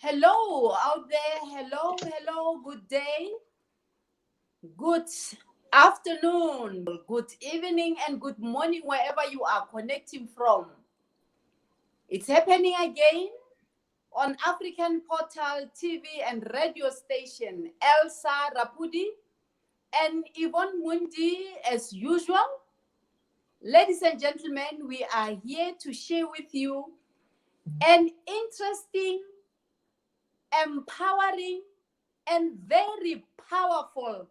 Hello out there. Hello. Good day, good afternoon, good evening, and good morning, wherever you are connecting from. It's happening again on African Portal TV and radio station. Elsa Rapudi and Yvonne Mundi, as usual. Ladies and gentlemen, we are here to share with you an interesting, empowering, and very powerful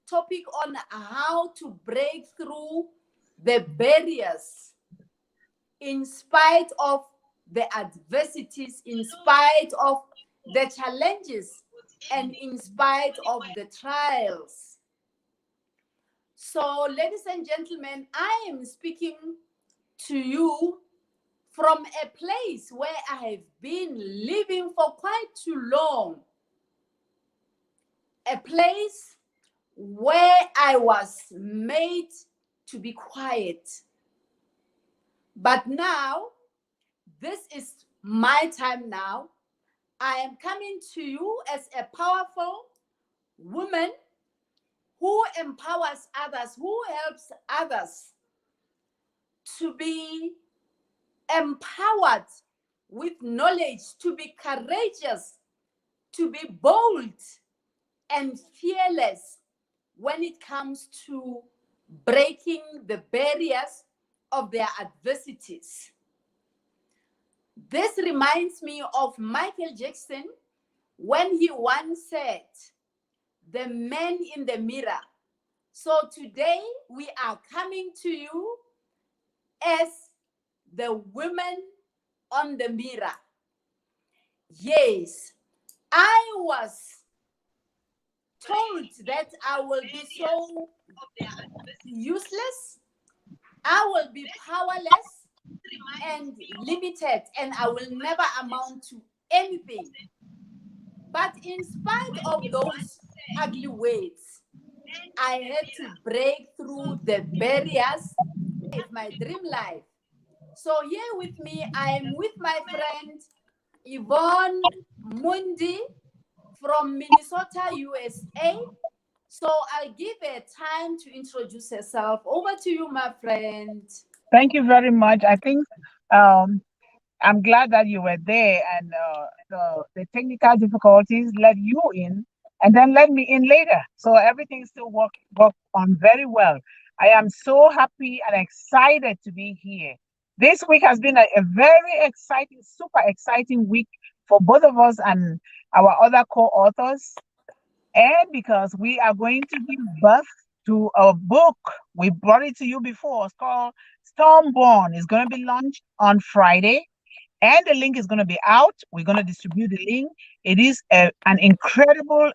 topic on how to break through the barriers in spite of the adversities, in spite of the challenges, and in spite of the trials. So, ladies and gentlemen, I am speaking to you from a place where I have been living for quite too long. A place where I was made to be quiet. But now, this is my time now. I am coming to you as a powerful woman who empowers others, who helps others to be empowered with knowledge, to be courageous, to be bold and fearless when it comes to breaking the barriers of their adversities. This reminds me of Michael Jackson when he once said, "The man in the mirror." So today we are coming to you as the women on the mirror. Yes, I was told that I will be so useless, I will be powerless and limited, and I will never amount to anything. But in spite of those ugly words, I had to break through the barriers of my dream life. So here with me, I am with my friend Yvonne Mundi from Minnesota, USA. So I'll give her time to introduce herself. Over to you, my friend. Thank you very much. I think um, I'm glad that you were there and the technical difficulties let you in and then let me in later. So everything still work on very well. I am so happy and excited to be here. This week has been a very exciting, super exciting week for both of us and our other co-authors. And because we are going to give birth to a book, we brought it to you before. It's called Stormborn. It's going to be launched on Friday, and the link is going to be out. We're going to distribute the link. It is an incredible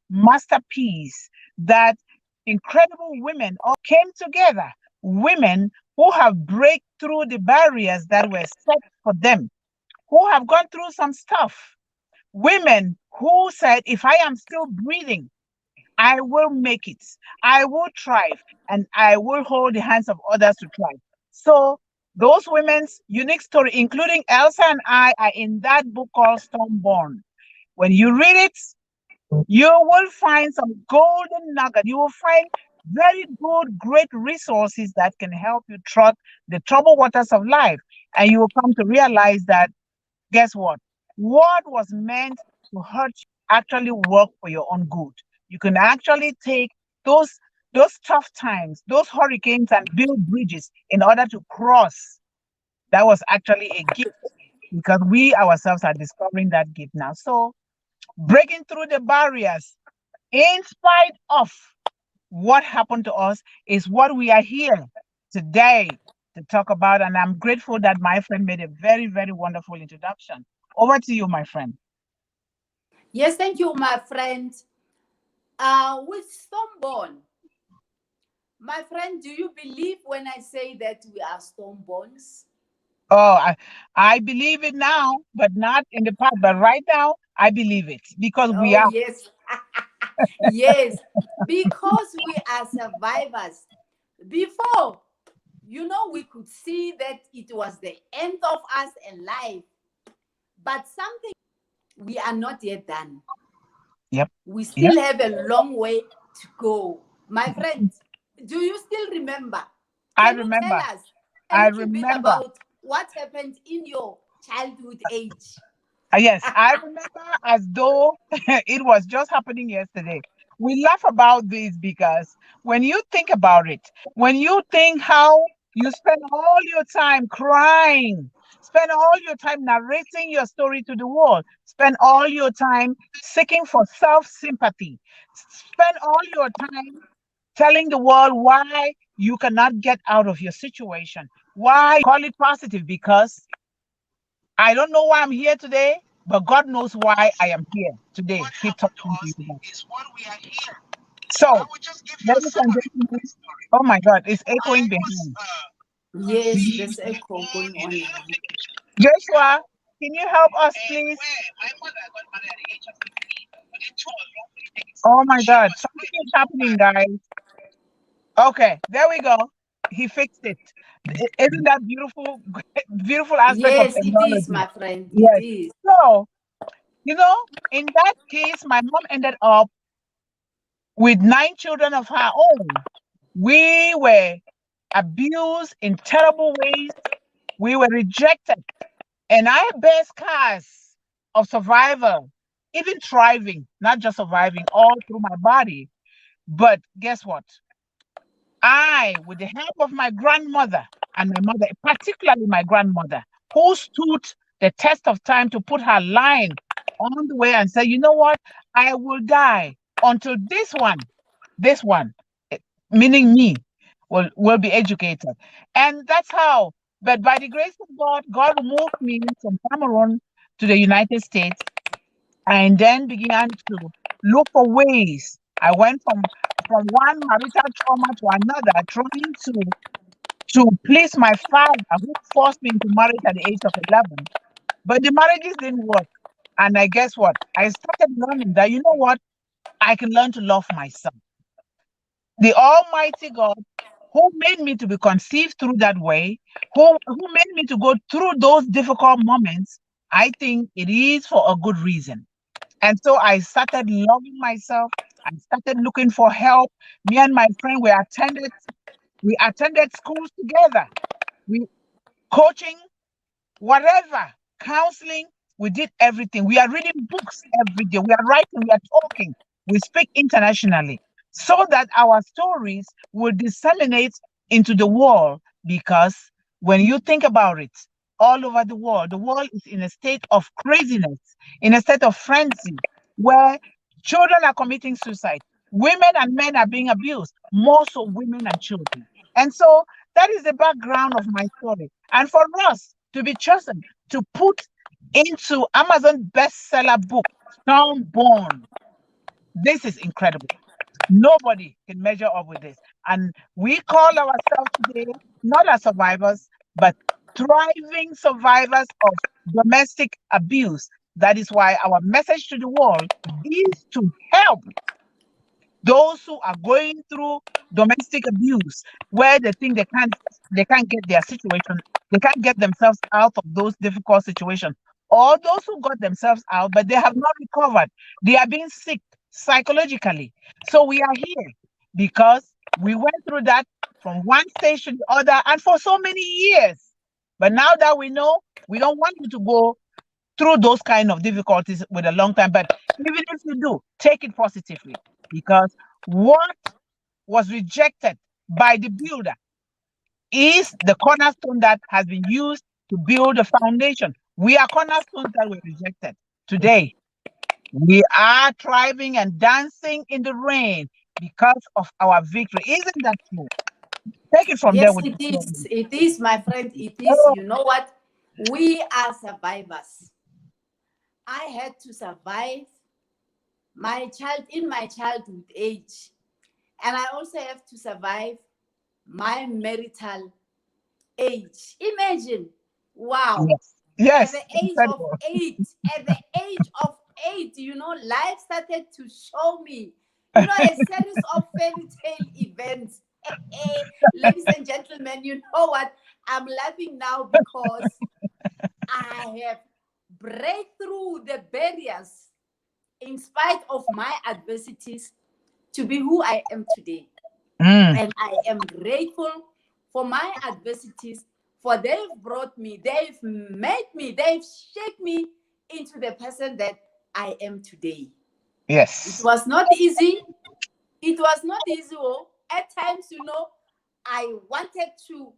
masterpiece that incredible women all came together. Women who have break through the barriers that were set for them, who have gone through some stuff. Women who said, if I am still breathing, I will make it. I will thrive and I will hold the hands of others to thrive. So those women's unique story, including Elsa and I, are in that book called Stormborn. When you read it, you will find some golden nugget. You will find very good, great resources that can help you trot the troubled waters of life. And you will come to realize that, guess what? What was meant to hurt you actually work for your own good. You can actually take those those tough times, those hurricanes, and build bridges in order to cross. That was actually a gift because we ourselves are discovering that gift now. So breaking through the barriers in spite of what happened to us is what we are here today to talk about. And I'm grateful that my friend made a very, very wonderful introduction. Over to you, my friend. Yes, thank you, my friend. With Stormborn, my friend, do you believe when I say that we are Stormborns? Oh, I believe it now, but not in the past. But right now, I believe it because we Oh, are. yes. Yes, because we are survivors. Before, we could see that it was the end of us alive. But something we are not yet done. Yep. We Yep. still have a long way to go. My friend, do you still remember? I Can you tell remember. us a I little bit remember. about what happened in your childhood age? Yes, I remember as though it was just happening yesterday. We laugh about this because when you think about it, when you think how you spend all your time crying, spend all your time narrating your story to the world, spend all your time seeking for self sympathy, spend all your time telling the world why you cannot get out of your situation, why call it positive because I don't know why I'm here today, but God knows why I am here today. Keep talking to you guys. So, ladies and gentlemen, oh my God, it's echoing behind. Yes, there's echo going on now. Joshua, can you help us, please? Oh my God, something is happening, guys. Okay, there we go. He fixed it. Isn't that beautiful? Beautiful aspect of Yes, it is, technology. my friend. It Yes. is. So, you know, in that case, my mom ended up with 9 children of her own. We were abused in terrible ways. We were rejected. And I bear scars of survival, even thriving, not just surviving, all through my body. But guess what? I, with the help of my grandmother and my mother, particularly my grandmother, who stood the test of time to put her line on the way and say, you know what? I will die until this one, eh, meaning me, will be educated. And that's how. But by the grace of God, God moved me from Cameroon to the United States and then began to look for ways. I went from one marital trauma to another, trying to please my father, who forced me into marriage at the age of 11. But the marriages didn't work. And I guess what? I started learning that, you know what? I can learn to love myself. The Almighty God, who made me to be conceived through that way, who made me to go through those difficult moments, I think it is for a good reason. And so I started loving myself. I started looking for help. Me and my friend, we attended schools together. We coaching, whatever, counseling, we did everything. We are reading books every day. We are writing, we are talking. We speak internationally so that our stories will disseminate into the world because when you think about it, all over the world is in a state of craziness, in a state of frenzy, where children are committing suicide. Women and men are being abused, more so women and children. And so that is the background of my story. And for us to be chosen to put into Amazon bestseller book, Born, this is incredible. Nobody can measure up with this. And we call ourselves today not as survivors, but thriving survivors of domestic abuse. That is why our message to the world is to help those who are going through domestic abuse, where they think they can't get their situation, they can't get themselves out of those difficult situations, or those who got themselves out but they have not recovered, they are being sick psychologically. So we are here because we went through that from one stage to the other and for so many years. But now that we know, we don't want you to go through those kind of difficulties with a long time. But even if you do, take it positively because what was rejected by the builder is the cornerstone that has been used to build the foundation. We are cornerstones that were rejected. Today, we are thriving and dancing in the rain because of our victory. Isn't that true? Take it from there Yes, with it the is. It is, my friend. It is. oh, You know what? We are survivors. I had to survive my childhood age, and I also have to survive my marital age. Imagine, wow, yes. Yes, at the age of incredible. 8, at the age of 8, life started to show me, a series of fairy tale events. Ladies and gentlemen, you know what? I'm laughing now because I have break through the barriers in spite of my adversities to be who I am today. Mm. And I am grateful for my adversities, for they've brought me, they've made me, they've shaped me into the person that I am today. It Yes. was not easy. It was not easy. Oh, at times, I wanted to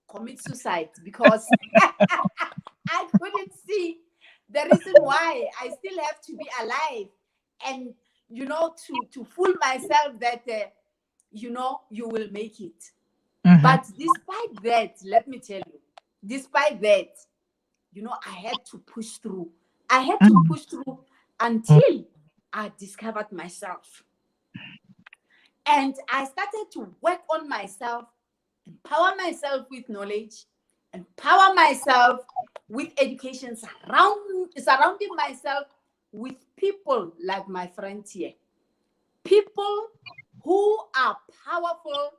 commit suicide because I couldn't see the reason why I still have to be alive, and to fool myself that you will make it. Mm-hmm. But despite that, let me tell you, despite that, I had to push through. I had to Mm-hmm. push through until I discovered myself. And I started to work on myself, empower myself with knowledge, empower myself with education, surrounding myself with people like my friends here. People who are powerful,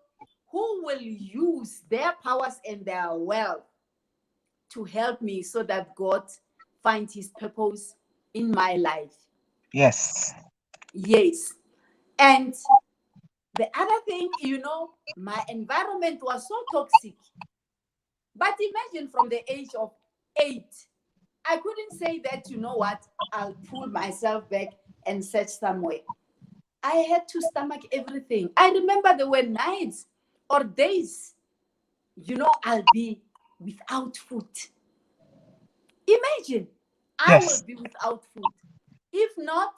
who will use their powers and their wealth to help me so that God finds his purpose in my life. Yes. Yes. And the other thing, my environment was so toxic. But imagine from the age of 8, I couldn't say that, what, I'll pull myself back and search somewhere. I had to stomach everything. I remember there were nights or days, I'll be without food. Imagine, I will Yes. be without food. If not,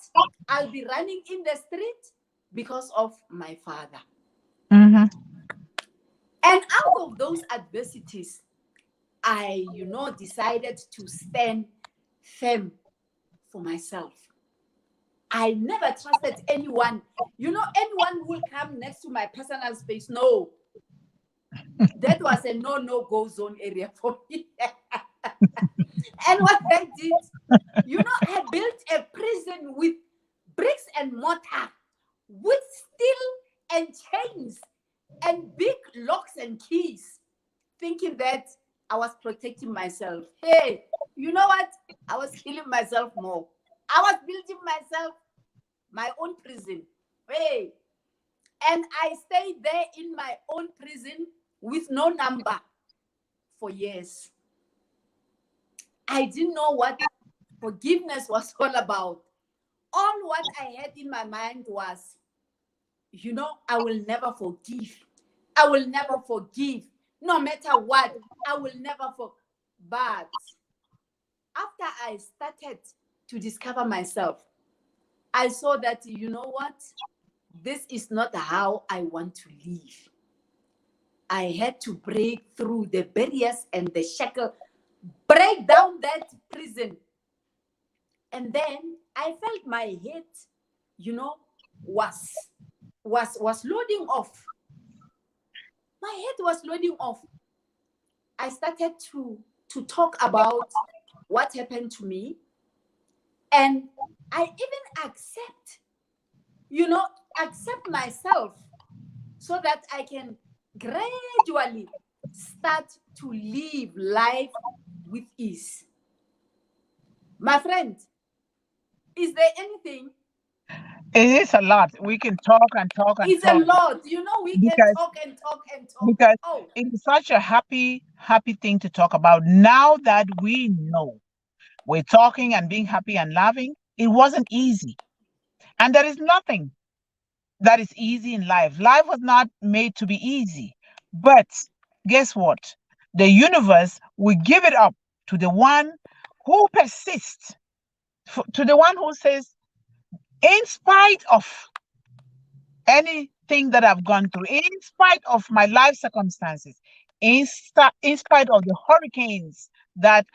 I'll be running in the street because of my father. Mm-hmm. And out of those adversities, I, decided to stand firm for myself. I never trusted anyone. Anyone who will come next to my personal space. No, that was a no-go zone area for me. And what I did, I built a prison with bricks and mortar, with steel and chains, and big locks and keys, thinking that I was protecting myself. Hey, you know what? I was killing myself more. I was building myself my own prison. Hey, and I stayed there in my own prison with no number for years. I didn't know what forgiveness was all about. All what I had in my mind was, I will never forgive. I will never forgive. No matter what, I will never forgive. But after I started to discover myself, I saw that, what? This is not how I want to live. I had to break through the barriers and the shackle, break down that prison. And then I felt my head, you know, was was loading off. My head was loading off. I started to talk about what happened to me, and I even accept myself so that I can gradually start to live life with ease. My friend, is there anything? It is a lot. We can talk and talk and It's a talk lot. We can because talk and talk and talk. because Oh, it is such a happy thing to talk about. Now that we know we're talking and being happy and laughing, it wasn't easy. And there is nothing that is easy in life. Life was not made to be easy. But guess what? The universe will give it up to the one who persists, to the one who says, in spite of anything that I've gone through, in spite of my life circumstances, in spite of the hurricanes that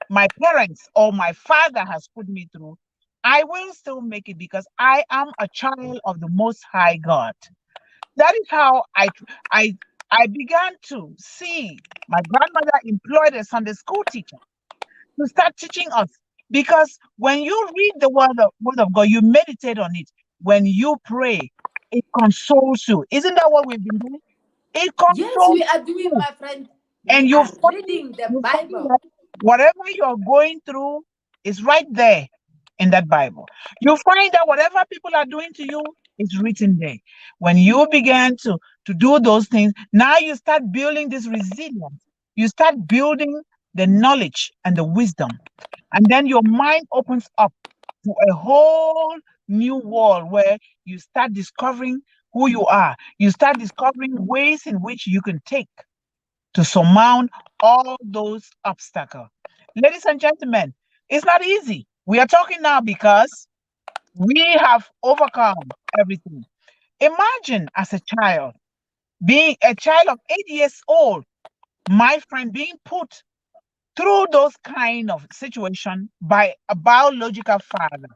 my parents or my father has put me through, I will still make it because I am a child of the Most High God. That is how I I began to see my grandmother employed a Sunday school teacher to start teaching us. Because when you read the word of God, you meditate on it. When you pray, it consoles you. Isn't that what we've been doing? It yes, consoles we are doing, you. my friend. And We are reading the you find Bible. that Whatever you're going through is right there in that Bible. You find that whatever people are doing to you is written there. When you began to do those things, now you start building this resilience. You start building the knowledge and the wisdom. And then your mind opens up to a whole new world where you start discovering who you are. You start discovering ways in which you can take to surmount all those obstacles. Ladies and gentlemen, it's not easy. We are talking now because we have overcome everything. Imagine as a child, being a child of 8 years old, my friend being put through those kind of situation by a biological father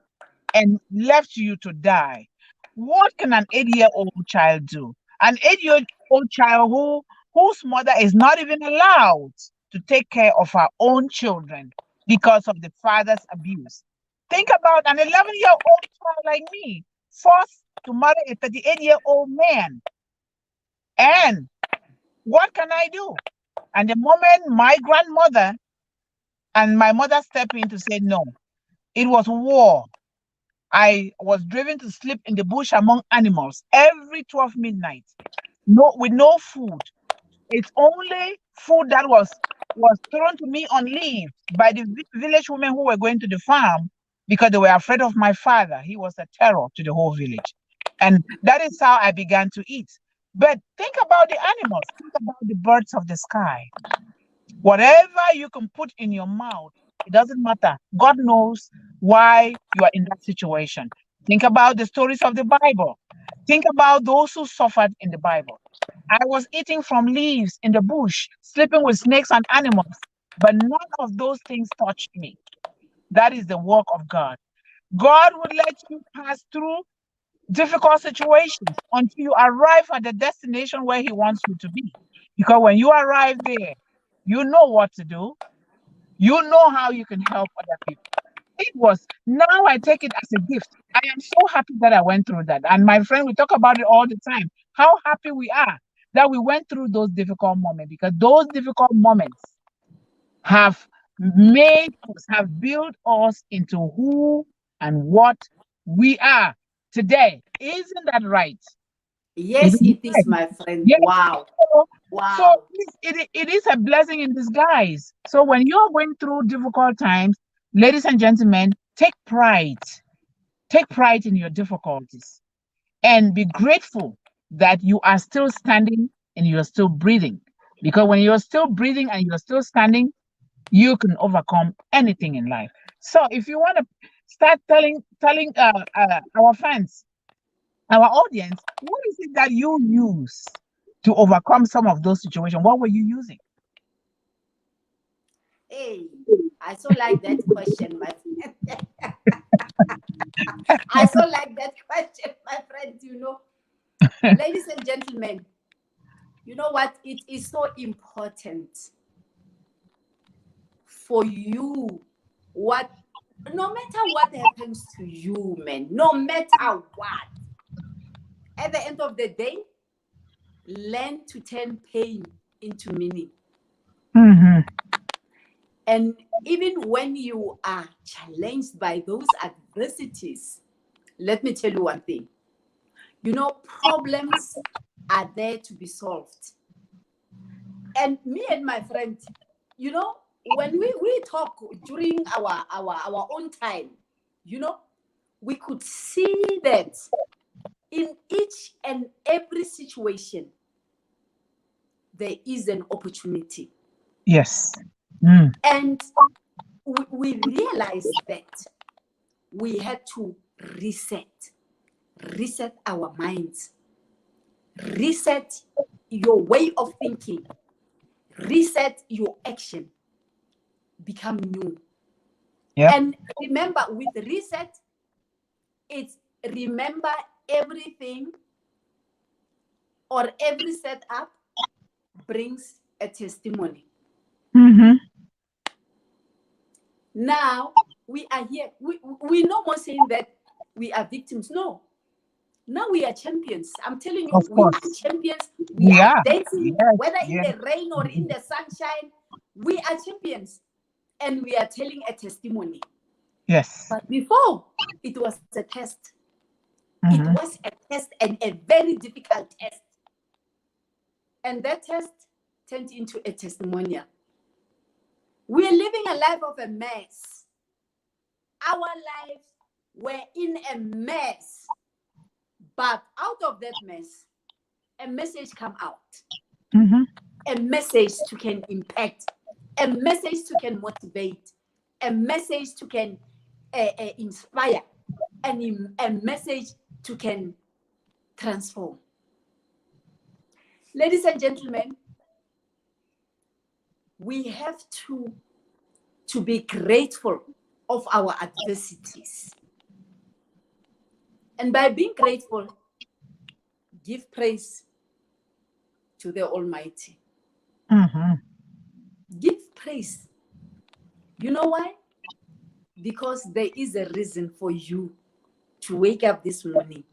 and left you to die. What can an 8-year-old child do? An 8-year-old child whose mother is not even allowed to take care of her own children because of the father's abuse. Think about an 11-year-old child like me, forced to marry a 38-year-old man. And what can I do? And the moment my grandmother and my mother stepped in to say no, it was war. I was driven to sleep in the bush among animals every 12 midnight, no, with no food. It's only food that was thrown to me on leave by the village women who were going to the farm because they were afraid of my father. He was a terror to the whole village. And that is how I began to eat. But think about the animals, think about the birds of the sky. Whatever you can put in your mouth, it doesn't matter. God knows why you are in that situation. Think about the stories of the Bible. Think about those who suffered in the Bible. I was eating from leaves in the bush, sleeping with snakes and animals, but none of those things touched me. That is the work of God. God would let you pass through difficult situations until you arrive at the destination where He wants you to be. Because when you arrive there, you know what to do, you know how you can help other people. It was, now I take it as a gift. I am so happy that I went through that. And my friend, we talk about it all the time. How happy we are that we went through those difficult moments, because those difficult moments have made us, have built us into who and what we are today. Isn't that right? Yes, Isn't it it is, right? my friend. Yes. Wow. So, so Wow. it is a blessing in disguise. So when you're going through difficult times, ladies and gentlemen, take pride. Take pride in your difficulties and be grateful that you are still standing and you're still breathing. Because when you're still breathing and you're still standing, you can overcome anything in life. So if you want to start telling our fans, our audience, what is it that you use to overcome some of those situations? What were you using? Hey, I so like that question, my friend. I so like that question, my friend. Ladies and gentlemen, you know what? It is so important for you. What, no matter what happens to you, man, no matter what, at the end of the day, learn to turn pain into meaning. Mm-hmm. And even when you are challenged by those adversities, let me tell you one thing. Problems are there to be solved. And me and my friend, when we talk during our own time, you know, we could see that in each and every situation, there is an opportunity. Yes. Mm. And we realized that we had to reset our minds, reset your way of thinking, reset your action, become new. Yep. And remember, with reset, it's remember everything or every setup brings a testimony. Mm-hmm. Now we are here. We no more saying that we are victims. No. Now we are champions. I'm telling you, Of we are course. champions. We We are are. dancing, Yes. whether in Yes. the rain or in the sunshine. We are champions. and we are telling a testimony. Yes. But before, it was a test. It Mhm. was a test, and a very difficult test. And that test turned into a testimonial. We are living a life of a mess. Our lives were in a mess. But out of that mess, a message come out. Mhm. A message to can impact, a message to can motivate, a message to can inspire, and a message to can transform. Ladies and gentlemen, we have to be grateful of our adversities. And by being grateful, give praise to the Almighty. Mhm. Give praise. You know why? Because there is a reason for you to wake up this morning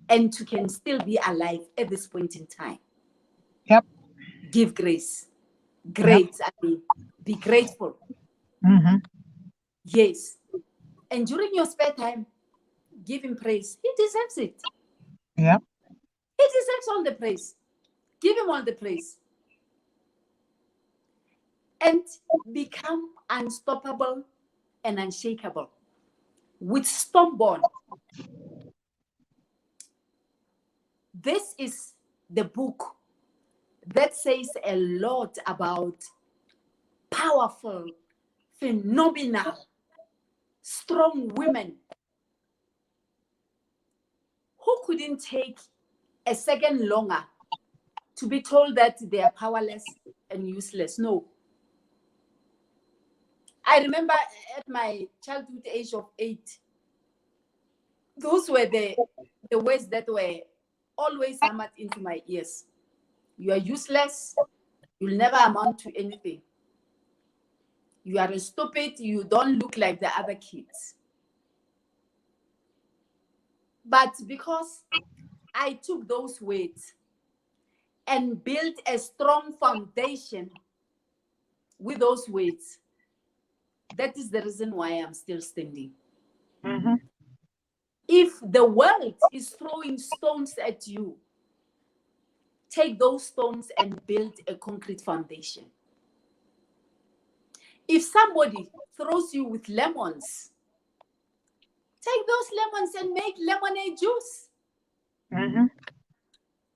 and to can still be alive at this point in time. Yep. Give grace. Yep. Be grateful. Mhm. Yes. And during your spare time, give him praise. He deserves it. Yep. He deserves all the praise. Give him all the praise. And become unstoppable and unshakable with Stormborn. This is the book that says a lot about powerful, phenomenal, strong women who couldn't take a second longer to be told that they are powerless and useless. No. I remember at my childhood age of 8, those were the words that were always hammered into my ears. You are useless. You'll never amount to anything. You are stupid. You don't look like the other kids. But because I took those words and built a strong foundation with those words, that is the reason why I'm still standing. Mhm. If the world is throwing stones at you, take those stones and build a concrete foundation. If somebody throws you with lemons, take those lemons and make lemonade juice. Mhm.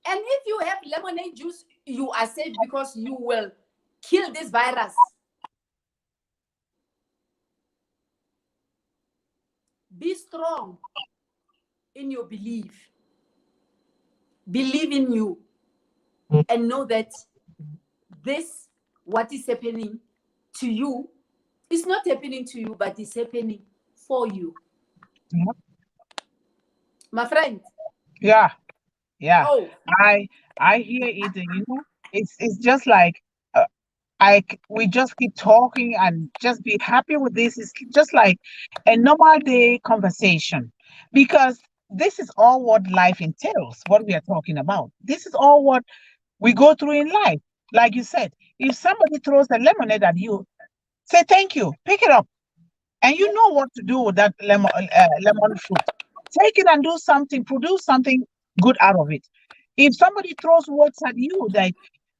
And if you have lemonade juice, you are safe because you will kill this virus. Be strong in your belief. Believe in you and know that this, what is happening to you, is not happening to you, but it's happening for you. Yep. My friend. Yeah. Yeah. Oh, I I hear it. It's just like uh, we just keep talking and just be happy with this. It's just like a normal day conversation because this is all what life entails, what we are talking about. This is all what we go through in life. Like you said, if somebody throws a lemonade at you, say thank you, pick it up, and you yes. know what to do with that lemon fruit. Take it and do something, produce something good out of it. If somebody throws words at you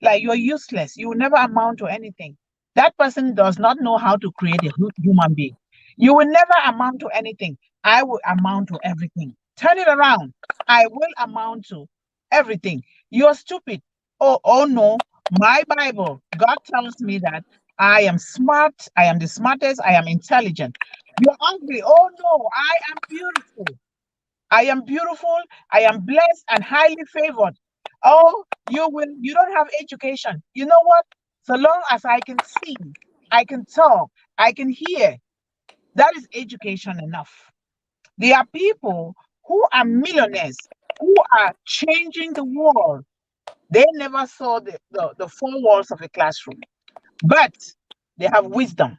like you're useless, you will never amount to anything. That person does not know how to create a human being. You will never amount to anything. I will amount to everything. Turn it around. I will amount to everything. You're stupid. Oh no. My Bible, God tells me that I am smart. I am the smartest. I am intelligent. You're ugly. Oh no, I am beautiful. I am beautiful. I am blessed and highly favored. Oh, you don't have education. You know what? So long as I can see, I can talk, I can hear, that is education enough. There are people who are millionaires, who are changing the world. They never saw the four walls of a classroom, but they have wisdom.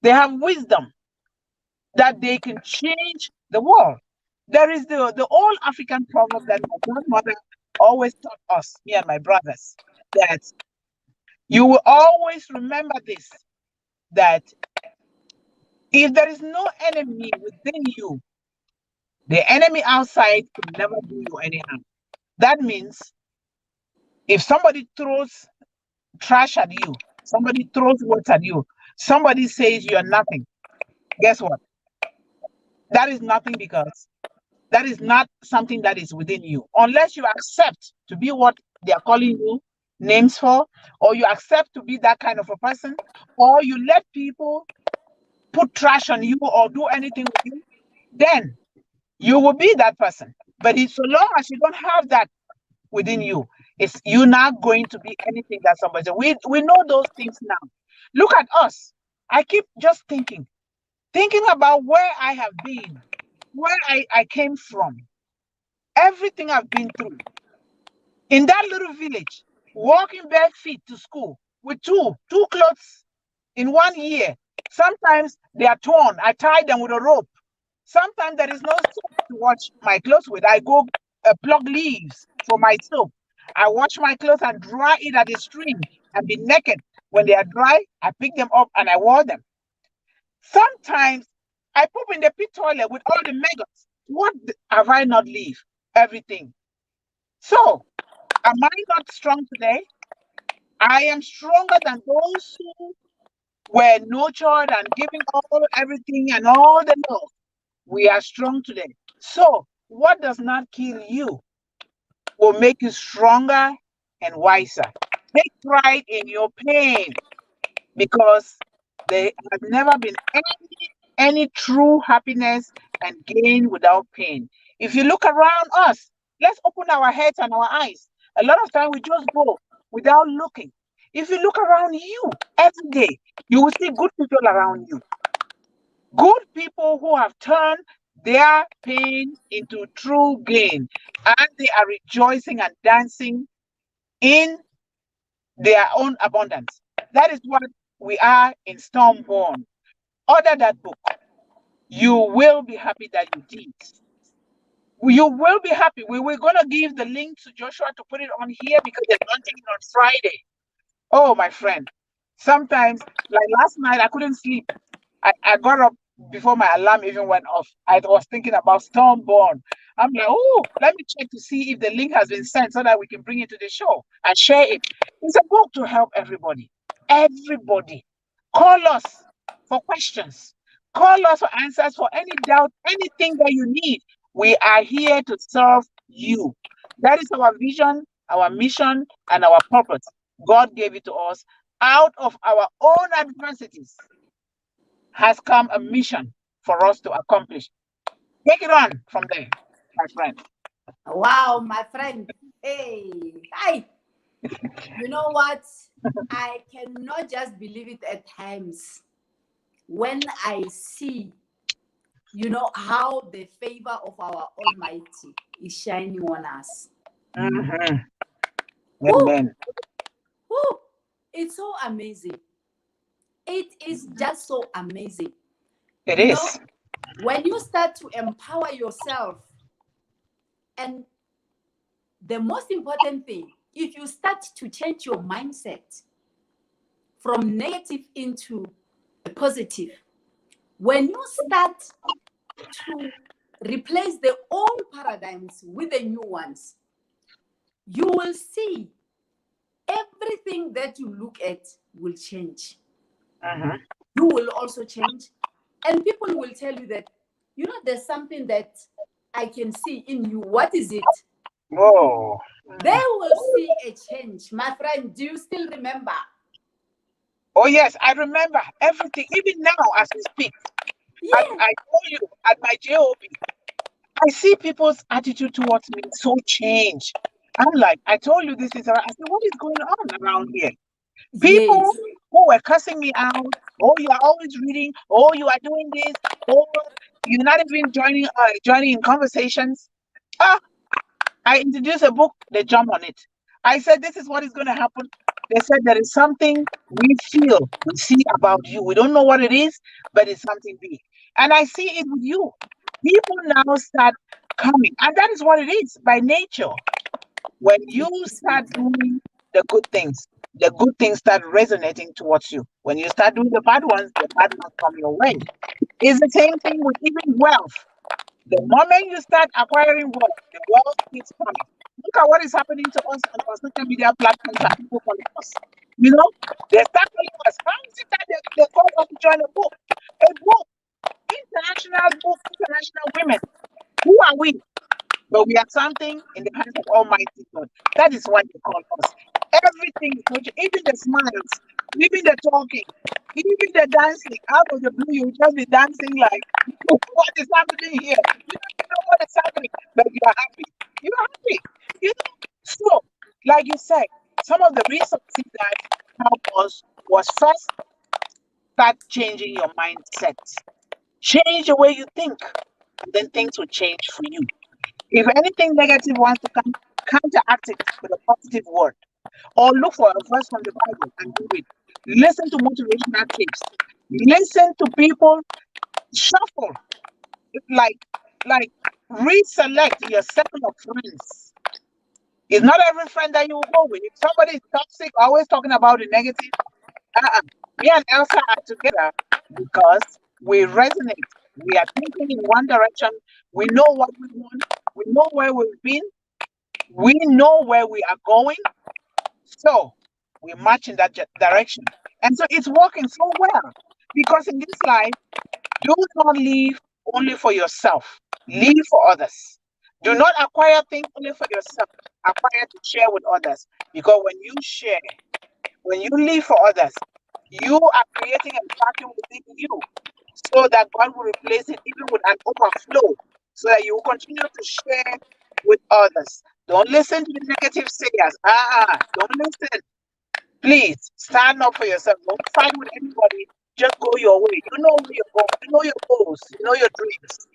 They have wisdom that they can change the world. There is the old African proverb that my grandmother always taught us, me and my brothers, that you will always remember this. that if there is no enemy within you, the enemy outside can never do you any harm. That means if somebody throws trash at you, somebody throws words at you, somebody says you're nothing, guess what? That is nothing, because that is not something that is within you. Unless you accept to be what they are calling you names for, or you accept to be that kind of a person, or you let people put trash on you or do anything with you, then you will be that person. But so long as you don't have that within you, you're not going to be anything that somebody says. We know those things now. Look at us. I keep just thinking about where I have been, where I came from, everything I've been through. In that little village, walking bare feet to school with two clothes in 1 year. Sometimes they are torn. I tie them with a rope. Sometimes there is no soap to wash my clothes with. I go pluck leaves for my soap. I wash my clothes and dry it at the stream and be naked. When they are dry, I pick them up and I wear them. Sometimes I poop in the pit toilet with all the maggots. What have I not lived? Everything. So, am I not strong today? I am stronger than those who were nurtured and giving all everything and all the love. We are strong today. So, what does not kill you will make you stronger and wiser. Take pride in your pain, because there has never been any true happiness and gain without pain. If you look around us, let's open our heads and our eyes. A lot of time we just go without looking. If you look around you every day, you will see good people around you. Good people who have turned their pain into true gain, and they are rejoicing and dancing in their own abundance. That is what we are in Stormborn. Order that book. You will be happy that you did. You will be happy. We're going to give the link to Joshua to put it on here because they're launching it on Friday. Oh, my friend. Sometimes, like last night, I couldn't sleep. I got up before my alarm even went off. I was thinking about Stormborn. I'm like, oh, let me check to see if the link has been sent so that we can bring it to the show and share it. It's a book to help everybody. Everybody. Call us for questions. Call us for answers for any doubt, anything that you need. We are here to serve you. That is our vision, our mission, and our purpose. God gave it to us out of our own adversities. Has come a mission for us to accomplish. Take it on from there, my friend. Wow, my friend. Hey, hi. You know what? I cannot just believe it at times when I see, how the favor of our Almighty is shining on us. Mm-hmm. Woo, Amen. woo. It's so amazing. It is just so amazing. It You know, is. when you start to empower yourself, and the most important thing, if you start to change your mindset from negative into a positive, when you start to replace the old paradigms with the new ones, you will see everything that you look at will change. Mm-hmm. You will also change. And people will tell you that, there's something that I can see in you. What is it? Whoa. They will see a change. My friend, do you still remember? Oh, yes, I remember everything. Even now, as we speak, Yeah. I told you at my job, I see people's attitude towards me so change. I'm like, I told you this is around. I said, what is going on around here? Yes. People who were cussing me out. Oh, you are always reading. Oh, you are doing this. Oh, you're not even joining in conversations. Ah, I introduced a book. They jump on it. I said, this is what is going to happen. They said there is something we see about you. We don't know what it is, but it's something big. And I see it with you. People now start coming, and that is what it is by nature. When you Yes, my start friend. doing the good things, the good things start resonating towards you. When you start doing the bad ones come your way. It's the same thing with even wealth. The moment you start acquiring wealth, the wealth keeps coming. Look at what is happening to us on our social media platforms and people calling us. You know, they start calling us. How is it that they call us to join a book? A book, international book, international women. Who are we? But we are something in the hands of Almighty God. That is why they call us. Everything, even the smiles, even the talking, even the dancing, out of the blue, you just be dancing like, what is happening here? You don't even know what is happening, but you are happy. You are happy. You know? So, like you said, some of the resources that help us was first start changing your mindset. Change the way you think, and then things will change for you. If anything negative wants to come, counteract it with a positive word. Or look for a verse from the Bible and do it. Listen to motivational tips. Listen to people, shuffle, like, like reselect your circle of friends. It's not every friend that you will go with. If somebody is toxic, always talking about the negative, uh-uh. Me and Elsa are together because we resonate. We are thinking in one direction. We know what we want. We know where we've been. We know where we are going. So we march in that direction. And so it's working so well because in this life, do not live only for yourself, live for others. Do not acquire things only for yourself, acquire to share with others. Because when you share, when you live for others, you are creating a vacuum within you so that God will replace it even with an overflow so that you will continue to share with others. Don't listen to the negative sayers. Don't listen. Please stand up for yourself. Don't fight with anybody. Just go your way. You know where you're going. You know your goals. You know your dreams.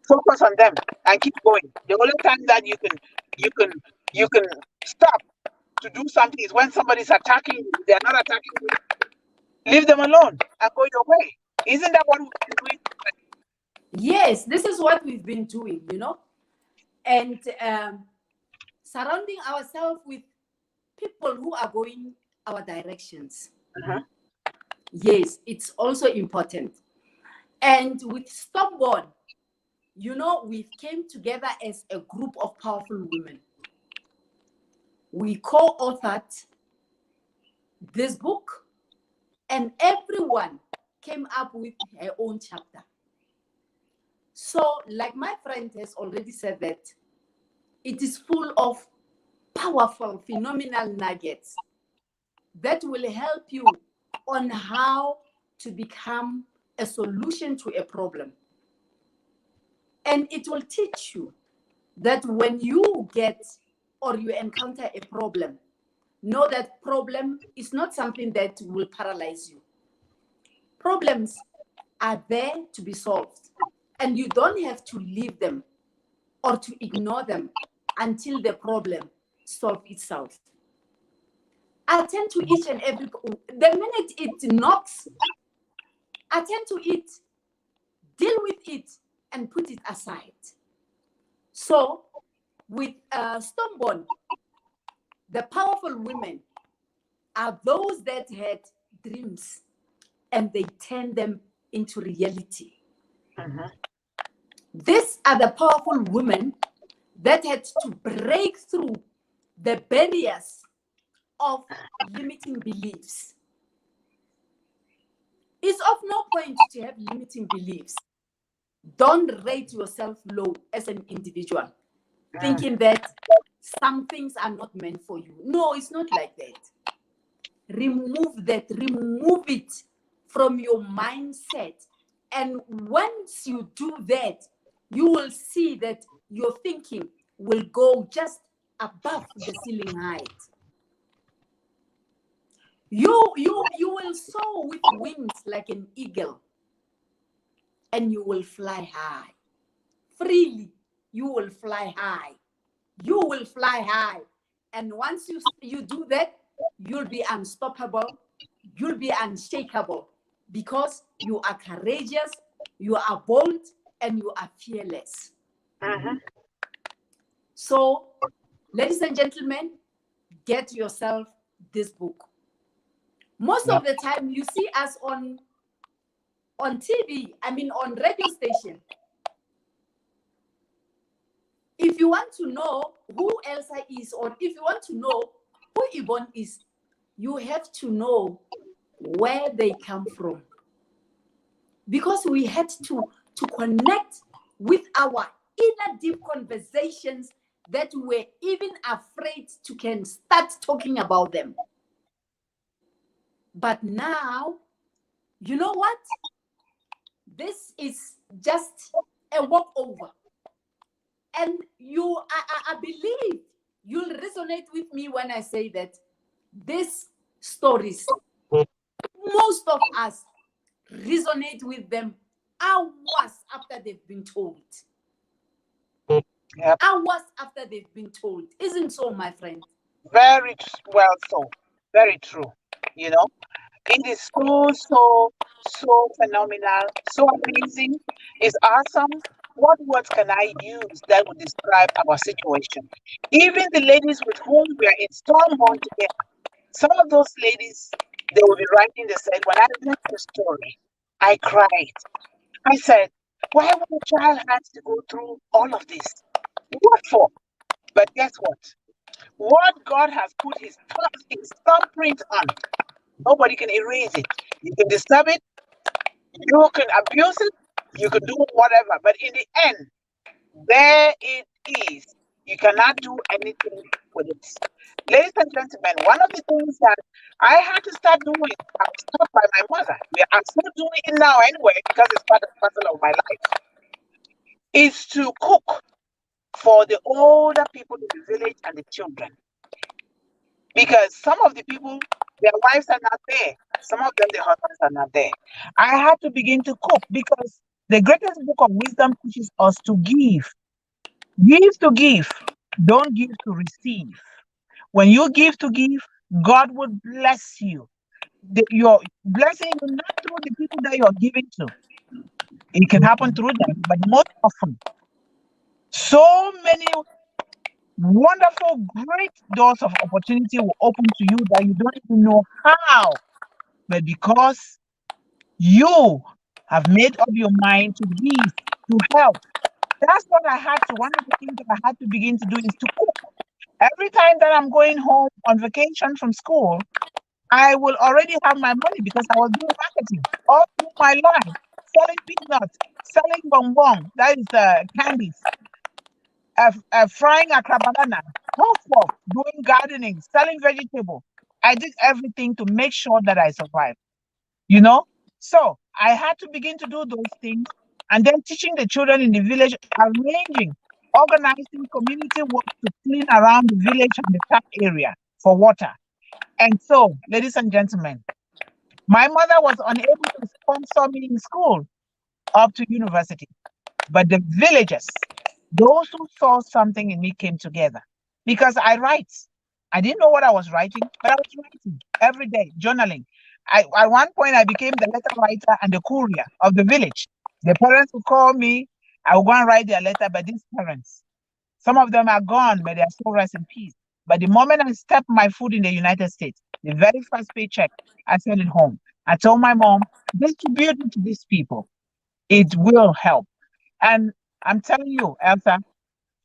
Focus on them and keep going. The only time that you can you can stop to do something is when somebody's attacking you. They are not attacking you. Leave them alone and go your way. Isn't that what we've been doing? Yes, this is what we've been doing, and surrounding ourselves with people who are going our directions. Uh-huh. Yes, it's also important. And with Stopborn, we've came together as a group of powerful women. We co-authored this book, and everyone came up with her own chapter. So, like my friend has already said, that it is full of powerful, phenomenal nuggets that will help you on how to become a solution to a problem. And it will teach you that when you get or you encounter a problem, know that problem is not something that will paralyze you. Problems are there to be solved, and you don't have to leave them or to ignore them until the problem solves itself. Attend to each and every, the minute it knocks, attend to it, deal with it, and put it aside. So, with Stormborn, the powerful women are those that had dreams and they turn them into reality. Uh-huh. These are the powerful women that had to break through the barriers of limiting beliefs. It's of no point to have limiting beliefs. Don't rate yourself low as an individual, thinking that some things are not meant for you. No, it's not like that. Remove it from your mindset. And once you do that, you will see that your thinking will go just above the ceiling height. You will soar with wings like an eagle, and you will fly high. Freely, you will fly high. You will fly high. And once you do that, you'll be unstoppable. You'll be unshakable because you are courageous, you are bold, and you are fearless. Uh-huh. So, ladies and gentlemen, get yourself this book. Most Yep. of the time, you see us on TV, I mean on radio station. If you want to know who Elsa is, or if you want to know who Yvonne is, you have to know where they come from. Because we had to connect with our inner deep conversations that we're even afraid to can start talking about them. But now, you know what? This is just a walkover. And I believe you'll resonate with me when I say that these stories, most of us resonate with them hours after they've been told. Yep. Hours after they've been told. Isn't so, my friend? Very well so. Very true. You know, it is so phenomenal, so amazing. It's awesome. What words can I use that would describe our situation? Even the ladies with whom we are in Stormborn together, some of those ladies, they will be writing, they said, when I read the story, I cried. I said, why would a child have to go through all of this? What for? But guess what? What God has put his thumbprint on, nobody can erase it. You can disturb it, you can abuse it, you can do whatever. But in the end, there it is. You cannot do anything with it. Ladies and gentlemen, one of the things that I had to start doing, I was taught by my mother. I'm still doing it now anyway because it's part and parcel of my life, is to cook for the older people in the village and the children. Because some of the people, their wives are not there. Some of them, their husbands are not there. I had to begin to cook because the greatest book of wisdom teaches us to give. Give to give. Don't give to receive. When you give to give, God will bless you. Your blessing will not through the people that you're giving to. It can happen through them, but most often, so many wonderful, great doors of opportunity will open to you that you don't even know how. But because you have made up your mind to give, to help, that's what I had to. One of the things that I had to begin to do is to cook. Every time that I'm going home on vacation from school, I will already have my money because I was doing marketing all through my life, selling peanuts, selling bonbon, that is candies, frying a banana, henceforth doing gardening, selling vegetable. I did everything to make sure that I survived, you know? So I had to begin to do those things and then teaching the children in the village, arranging, organizing community work to clean around the village and the tap area for water. And so, ladies and gentlemen, my mother was unable to sponsor me in school up to university, but the villagers, those who saw something in me came together because I write. I didn't know what I was writing, but I was writing every day, journaling. At one point, I became the letter writer and the courier of the village. The parents would call me, I would go and write their letter, but these parents, some of them are gone, but they are still rest in peace. But the moment I stepped my foot in the United States, the very first paycheck, I sent it home. I told my mom, distribute it to these people. It will help. And I'm telling you, Elsa,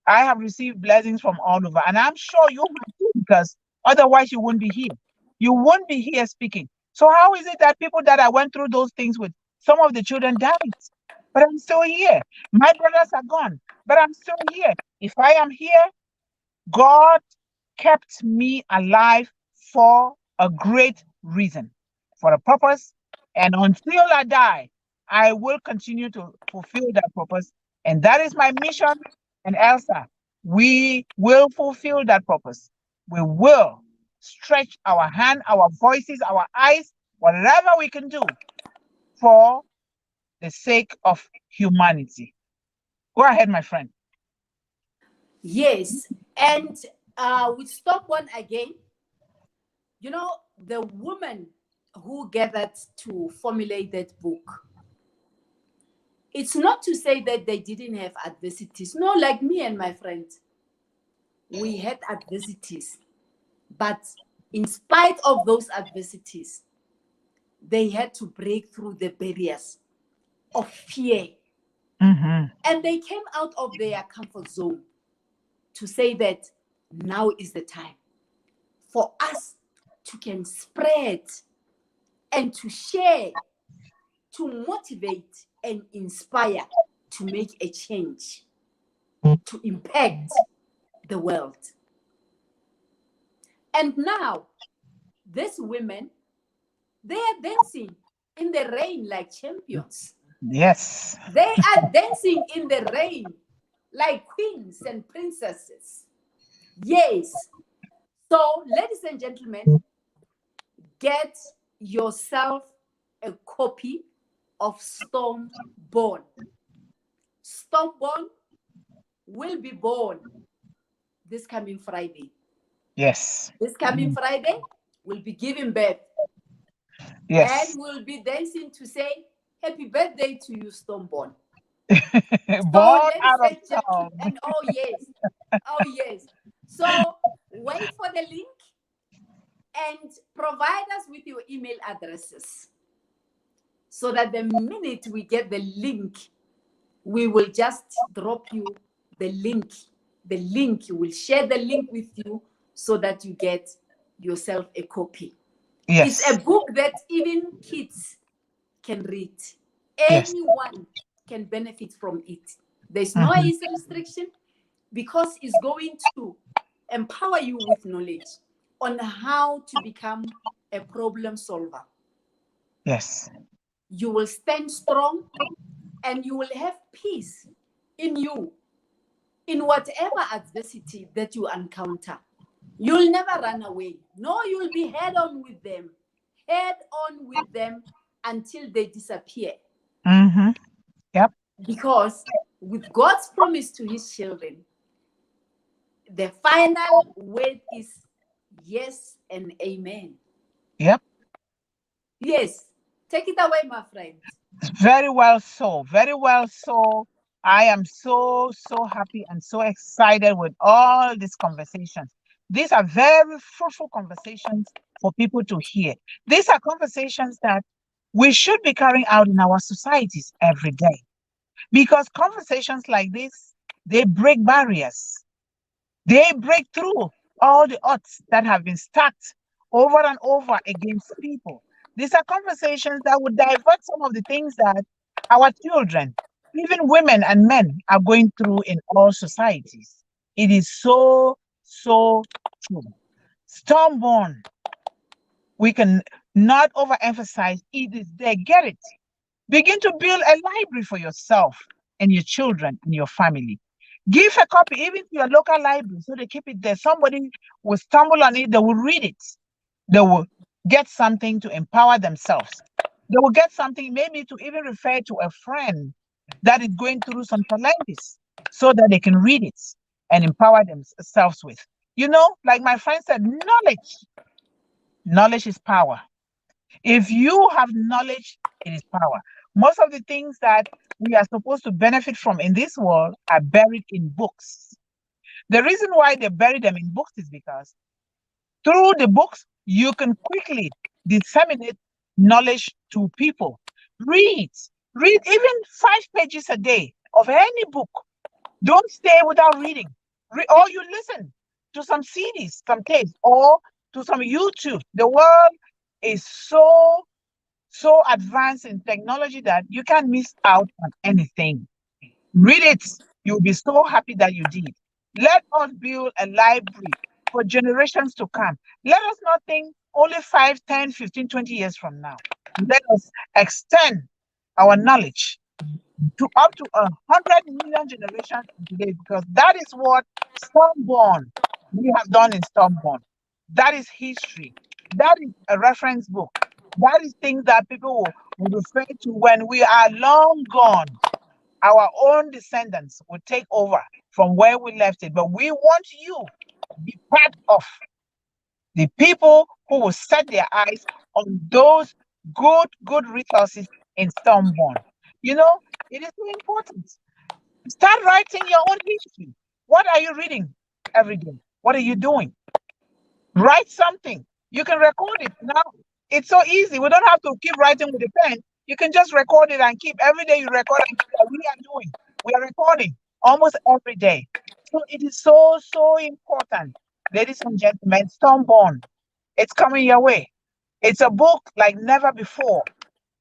I have received blessings from all over. And I'm sure you have too, because otherwise you wouldn't be here. You wouldn't be here speaking. So how is it that people that I went through those things with, some of the children died, but I'm still here. My brothers are gone, but I'm still here. If I am here, God kept me alive for a great reason, for a purpose. And until I die, I will continue to fulfill that purpose. And that is my mission. And Elsa, we will fulfill that purpose. We will stretch our hand, our voices, our eyes, whatever we can do for the sake of humanity. Go ahead, my friend. Yes. And we stop one again. You know, the woman who gathered to formulate that book, it's not to say that they didn't have adversities. No, like me and my friends, we had adversities. But in spite of those adversities, they had to break through the barriers of fear. Mm-hmm. And they came out of their comfort zone to say that now is the time for us to can spread and to share, to motivate and inspire, to make a change, to impact the world. And now, these women, they are dancing in the rain like champions. Yes. They are dancing in the rain like queens and princesses. Yes. So, ladies and gentlemen, get yourself a copy of Stormborn. Stormborn will be born this coming Friday. Yes. This coming Friday, will be giving birth. Yes. And we'll be dancing to say, happy birthday to you, Stormborn. So, Born ladies out of and storm. gentlemen, oh yes, oh yes. So, wait for the link and provide us with your email addresses so that the minute we get the link, we will just drop you the link. The link, we'll share the link with you so that you get yourself a copy. Yes. It's a book that even kids can read. Yes. Anyone can benefit from it. There's no age restriction because it's going to empower you with knowledge on how to become a problem solver. Yes. You will stand strong and you will have peace in you in whatever adversity that you encounter. You'll never run away. No, you'll be head on with them until they disappear. Mm-hmm. Yep. Because with God's promise to his children, the final word is yes and amen. Yep. Yes. Take it away, my friend. Very well so. Very well so. I am so happy and so excited with all these conversations. These are very fruitful conversations for people to hear. These are conversations that we should be carrying out in our societies every day. Because conversations like this, they break barriers. They break through all the odds that have been stacked over and over against people. These are conversations that would divert some of the things that our children, even women and men, are going through in all societies. It is so true. Stormborn, we can not overemphasize it is there. Get it. Begin to build a library for yourself and your children and your family. Give a copy even to your local library so they keep it there. Somebody will stumble on it, they will read it. They will get something to empower themselves. They will get something maybe to even refer to a friend that is going through some challenges so that they can read it and empower themselves with. You know, like my friend said, knowledge is power. If you have knowledge, it is power. Most of the things that we are supposed to benefit from in this world are buried in books. The reason why they bury them in books is because through the books, you can quickly disseminate knowledge to people. Read, read even 5 pages a day of any book. Don't stay without reading. Or you listen to some CDs, some tapes, or to some YouTube. The world is so advanced in technology that you can't miss out on anything. Read it. You'll be so happy that you did. Let us build a library for generations to come. Let us not think only 5, 10, 15, 20 years from now. Let us extend our knowledge to up to 100 million generations today, because that is what Stormborn we have done in Stormborn. That is history. That is a reference book. That is things that people will refer to when we are long gone. Our own descendants will take over from where we left it. But we want you to be part of the people who will set their eyes on those good resources in Stormborn. You know, it is so important. Start writing your own history. What are you reading every day? What are you doing? Write something. You can record it now. It's so easy. We don't have to keep writing with a pen. You can just record it and keep. Every day you record and keep, like we are doing. We are recording almost every day. So it is so, so important. Ladies and gentlemen, Stormborn, it's coming your way. It's a book like never before.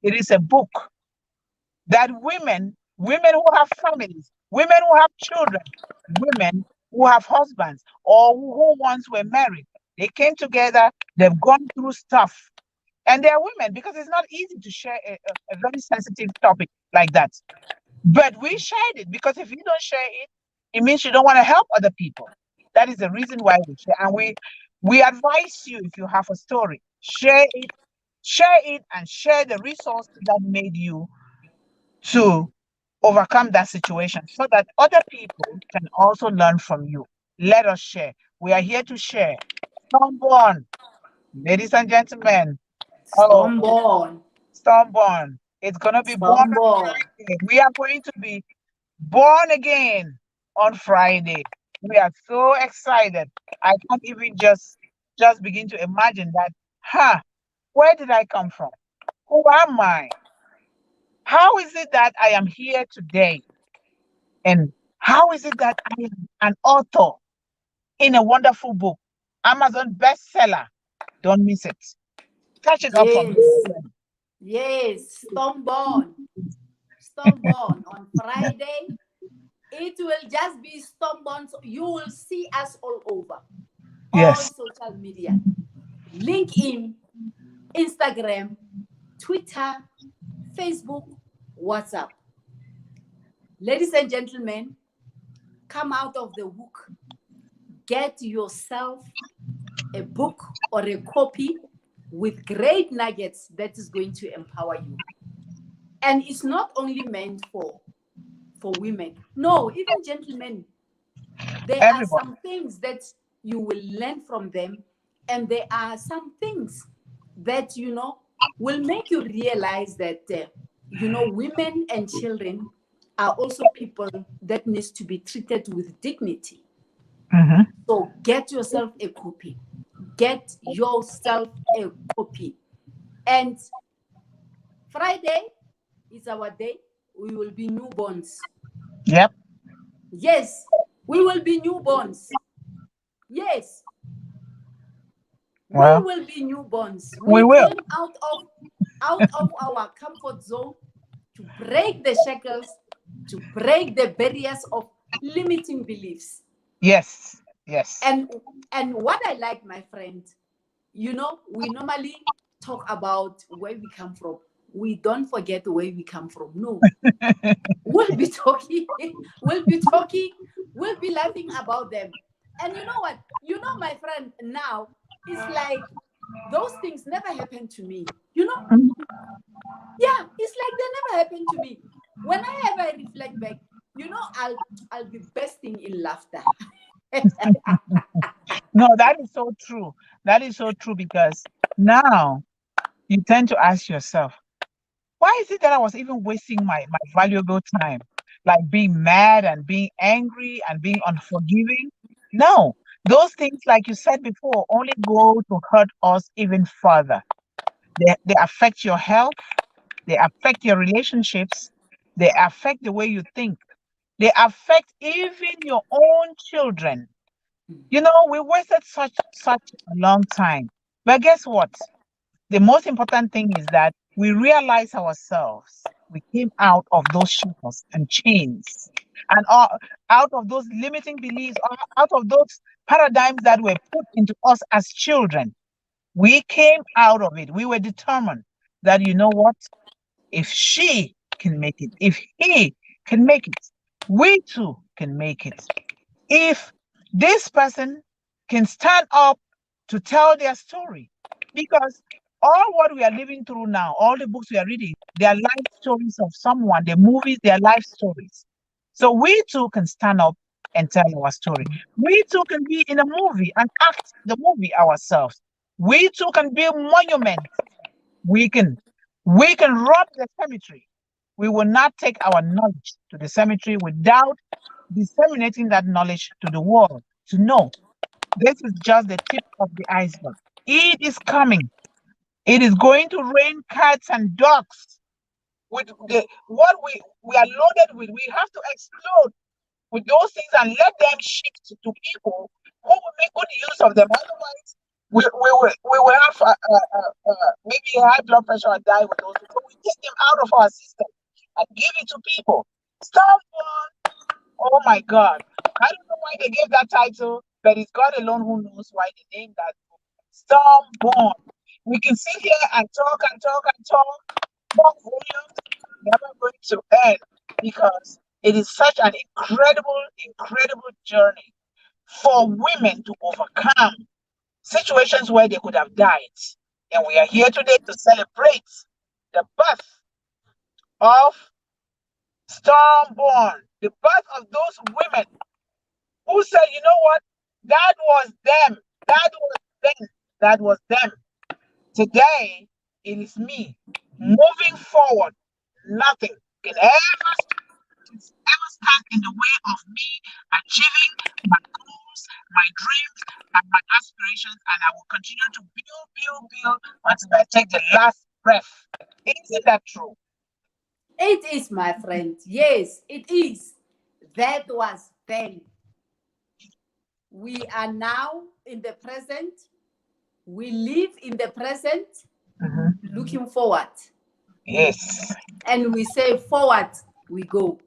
It is a book that women who have families, women who have children, women who have husbands, or who once were married, they came together, they've gone through stuff. And they are women because it's not easy to share a very sensitive topic like that. But we shared it because if you don't share it, it means you don't want to help other people. That is the reason why we share. And we advise you, if you have a story, share it, and share the resources that made you to overcome that situation so that other people can also learn from you. Let us share. We are here to share. Someone, ladies and gentlemen, oh, Stormborn. Stormborn, it's going to be born on Stormborn. Friday. We are going to be born again on Friday. We are so excited. I can't even just begin to imagine that, where did I come from? Who am I? How is it that I am here today? And how is it that I am an author in a wonderful book? Amazon bestseller. Don't miss it. Catch it up from Yes. here, my friend. Yes. Stormborn. Stormborn on Friday. It will just be Stormborn. So you will see us all over. All Yes. social media. LinkedIn, Instagram, Twitter, Facebook, WhatsApp. Ladies and gentlemen, come out of the book. Get yourself a book or a copy with great nuggets that is going to empower you. And it's not only meant for women. No, even gentlemen. There are Everybody. some things that you will learn from them, and there are some things that will make you realize that women and children are also people that needs to be treated with dignity. Mm-hmm. So get yourself a copy. Get yourself a copy. And Friday is our day. We will be newborns. Yep. Yes, we will be newborns. Yes, we Well, will be newborns. we We will. came out of our comfort zone to break the shackles, to break the barriers of limiting beliefs. Yes. Yes. And what I like, my friend, we normally talk about where we come from. We don't forget where we come from. No, we'll be talking, we'll be talking, we'll be laughing about them. And you know what? My friend, now it's like those things never happened to me. Mhm. Yeah, it's like they never happened to me. When I ever reflect back, I'll be bursting in laughter. No, that is so true. That is so true because now you tend to ask yourself, why is it that I was even wasting my valuable time? Like being mad and being angry and being unforgiving? No, those things, like you said before, only go to hurt us even further. They affect your health, they affect your relationships, they affect the way you think, they affect even your own children. We wasted such a long time. But guess what? The most important thing is that we realize ourselves. We came out of those shackles and chains, and out of those limiting beliefs, out of those paradigms that were put into us as children. We came out of it. We were determined that, you know what? If she can make it, if he can make it, we too can make it. If this person can stand up to tell their story, because all what we are living through now, all the books we are reading, they are life stories of someone, the movies, they are life stories. So we too can stand up and tell our story. We too can be in a movie and act the movie ourselves. We too can build monuments. We can rob the cemetery. We will not take our knowledge to the cemetery without disseminating that knowledge to the world to know this is just the tip of the iceberg. It is coming. It is going to rain cats and dogs. With what we are loaded with, we have to explode with those things and let them shift to people who will make good use of them. Otherwise, we will have maybe high blood pressure and die with those. So we take them out of our system and give it to people. Someone, oh my God, I don't know why they gave that title, but it's God alone who knows why they named that book. Stormborn. We can sit here and talk and talk and talk volumes, never going to end because it is such an incredible journey for women to overcome situations where they could have died. And we are here today to celebrate the birth of Stormborn, the birth of those women who said, you know what, that was them, that was them, that was them. Today, it is me moving forward. Nothing can ever stand in the way of me achieving my goals, my dreams, and my aspirations, and I will continue to build until I take the last breath. Isn't that true? It is, my friend. Yes, it is. That was then. We are now in the present. We live in the present, looking forward. Yes. And we say forward we go.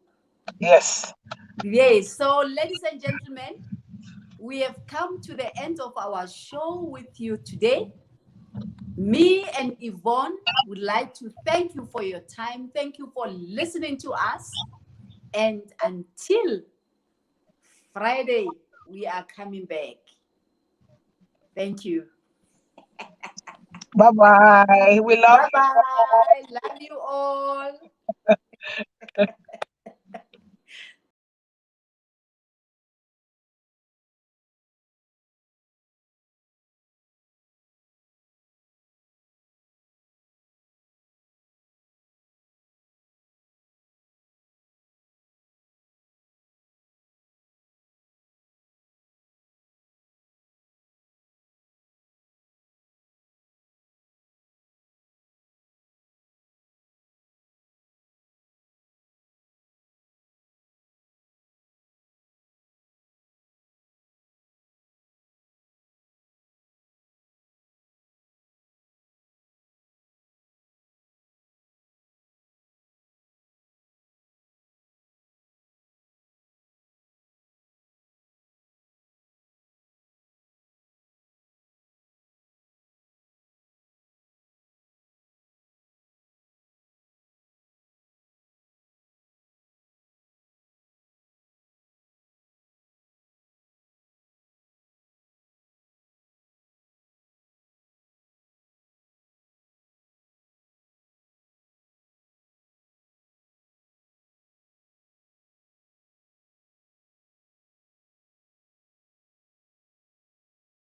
Yes. Yes. So, ladies and gentlemen, we have come to the end of our show with you today. Me and Yvonne would like to thank you for your time. Thank you for listening to us. And until Friday, we are coming back. Thank you. Bye bye. We love Bye you all. bye. Love you all.